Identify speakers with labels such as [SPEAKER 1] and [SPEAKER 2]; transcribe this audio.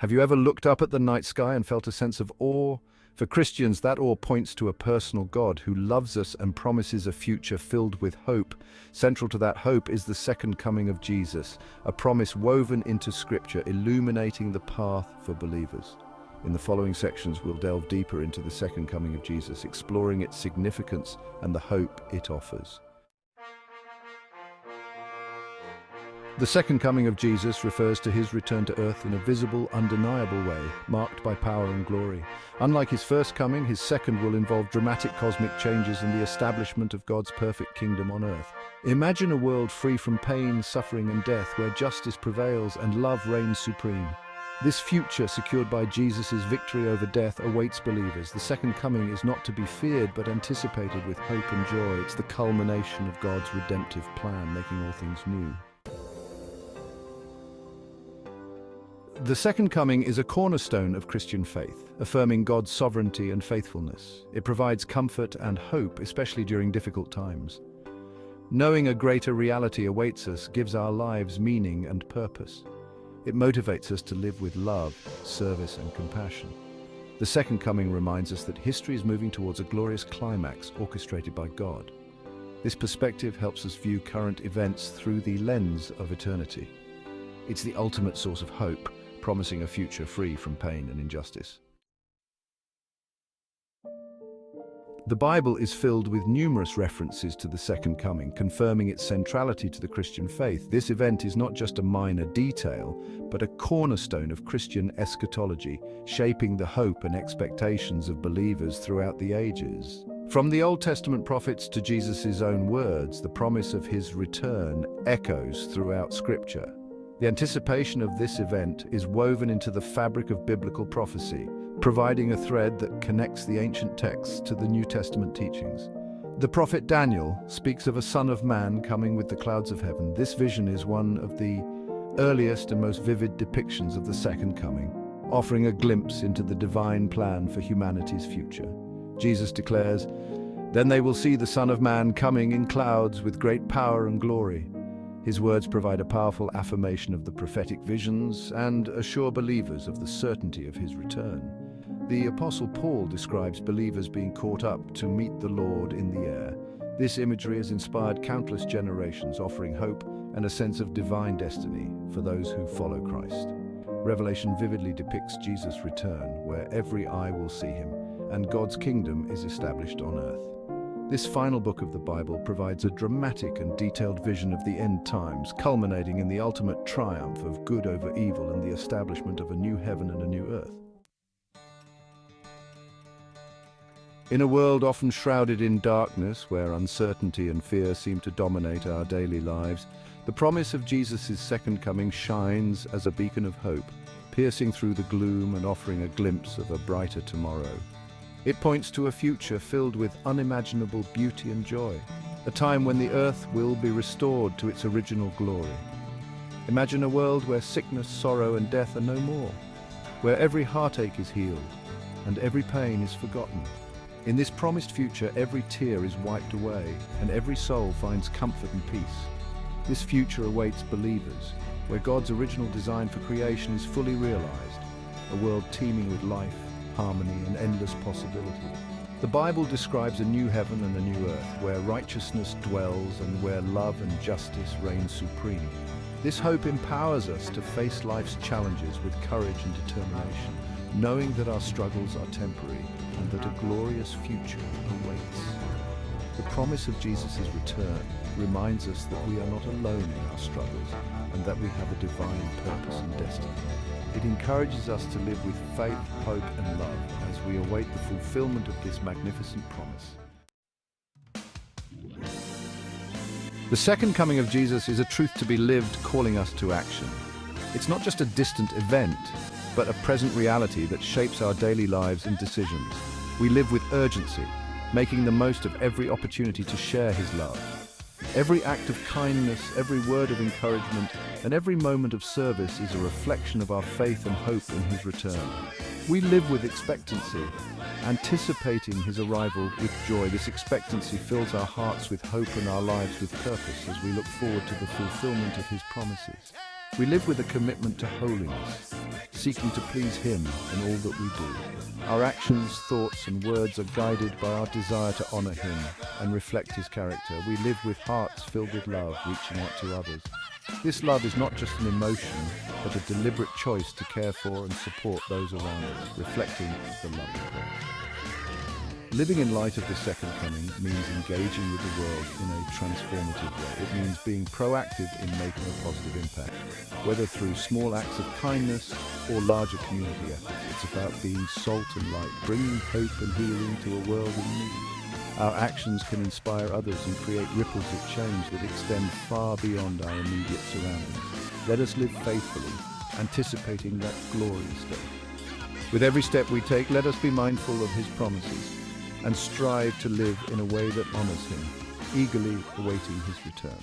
[SPEAKER 1] Have you ever looked up at the night sky and felt a sense of awe? For Christians, that awe points to a personal God who loves us and promises a future filled with hope. Central to that hope is the second coming of Jesus, a promise woven into Scripture, illuminating the path for believers. In the following sections, we'll delve deeper into the second coming of Jesus, exploring its significance and the hope it offers. The second coming of Jesus refers to his return to earth in a visible, undeniable way, marked by power and glory. Unlike his first coming, his second will involve dramatic cosmic changes and the establishment of God's perfect kingdom on earth. Imagine a world free from pain, suffering, and death, where justice prevails and love reigns supreme. This future, secured by Jesus' victory over death, awaits believers. The second coming is not to be feared, but anticipated with hope and joy. It's the culmination of God's redemptive plan, making all things new. The second coming is a cornerstone of Christian faith, affirming God's sovereignty and faithfulness. It provides comfort and hope, especially during difficult times. Knowing a greater reality awaits us gives our lives meaning and purpose. It motivates us to live with love, service, and compassion. The second coming reminds us that history is moving towards a glorious climax orchestrated by God. This perspective helps us view current events through the lens of eternity. It's the ultimate source of hope, promising a future free from pain and injustice. The Bible is filled with numerous references to the second coming, confirming its centrality to the Christian faith. This event is not just a minor detail, but a cornerstone of Christian eschatology, shaping the hope and expectations of believers throughout the ages. From the Old Testament prophets to Jesus' own words, the promise of his return echoes throughout Scripture. The anticipation of this event is woven into the fabric of biblical prophecy, providing a thread that connects the ancient texts to the New Testament teachings. The prophet Daniel speaks of a Son of Man coming with the clouds of heaven. This vision is one of the earliest and most vivid depictions of the second coming, offering a glimpse into the divine plan for humanity's future. Jesus declares, "Then they will see the Son of Man coming in clouds with great power and glory." His words provide a powerful affirmation of the prophetic visions and assure believers of the certainty of his return. The Apostle Paul describes believers being caught up to meet the Lord in the air. This imagery has inspired countless generations, offering hope and a sense of divine destiny for those who follow Christ. Revelation vividly depicts Jesus' return, where every eye will see him, and God's kingdom is established on earth. This final book of the Bible provides a dramatic and detailed vision of the end times, culminating in the ultimate triumph of good over evil and the establishment of a new heaven and a new earth. In a world often shrouded in darkness, where uncertainty and fear seem to dominate our daily lives, the promise of Jesus' second coming shines as a beacon of hope, piercing through the gloom and offering a glimpse of a brighter tomorrow. It points to a future filled with unimaginable beauty and joy, a time when the earth will be restored to its original glory. Imagine a world where sickness, sorrow, and death are no more, where every heartache is healed and every pain is forgotten. In this promised future, every tear is wiped away and every soul finds comfort and peace. This future awaits believers, where God's original design for creation is fully realized, a world teeming with life, harmony, and endless possibility. The Bible describes a new heaven and a new earth, where righteousness dwells and where love and justice reign supreme. This hope empowers us to face life's challenges with courage and determination, knowing that our struggles are temporary and that a glorious future awaits. The promise of Jesus' return reminds us that we are not alone in our struggles and that we have a divine purpose and destiny. It encourages us to live with faith, hope, and love as we await the fulfillment of this magnificent promise. The second coming of Jesus is a truth to be lived, calling us to action. It's not just a distant event, but a present reality that shapes our daily lives and decisions. We live with urgency, making the most of every opportunity to share his love. Every act of kindness, every word of encouragement, and every moment of service is a reflection of our faith and hope in his return. We live with expectancy, anticipating his arrival with joy. This expectancy fills our hearts with hope and our lives with purpose as we look forward to the fulfillment of his promises. We live with a commitment to holiness, seeking to please Him in all that we do. Our actions, thoughts, and words are guided by our desire to honor Him and reflect His character. We live with hearts filled with love, reaching out to others. This love is not just an emotion, but a deliberate choice to care for and support those around us, reflecting the love of Christ. Living in light of the second coming means engaging with the world in a transformative way. It means being proactive in making a positive impact, whether through small acts of kindness or larger community efforts. It's about being salt and light, bringing hope and healing to a world in need. Our actions can inspire others and create ripples of change that extend far beyond our immediate surroundings. Let us live faithfully, anticipating that glorious day. With every step we take, let us be mindful of His promises and strive to live in a way that honors Him, eagerly awaiting His return.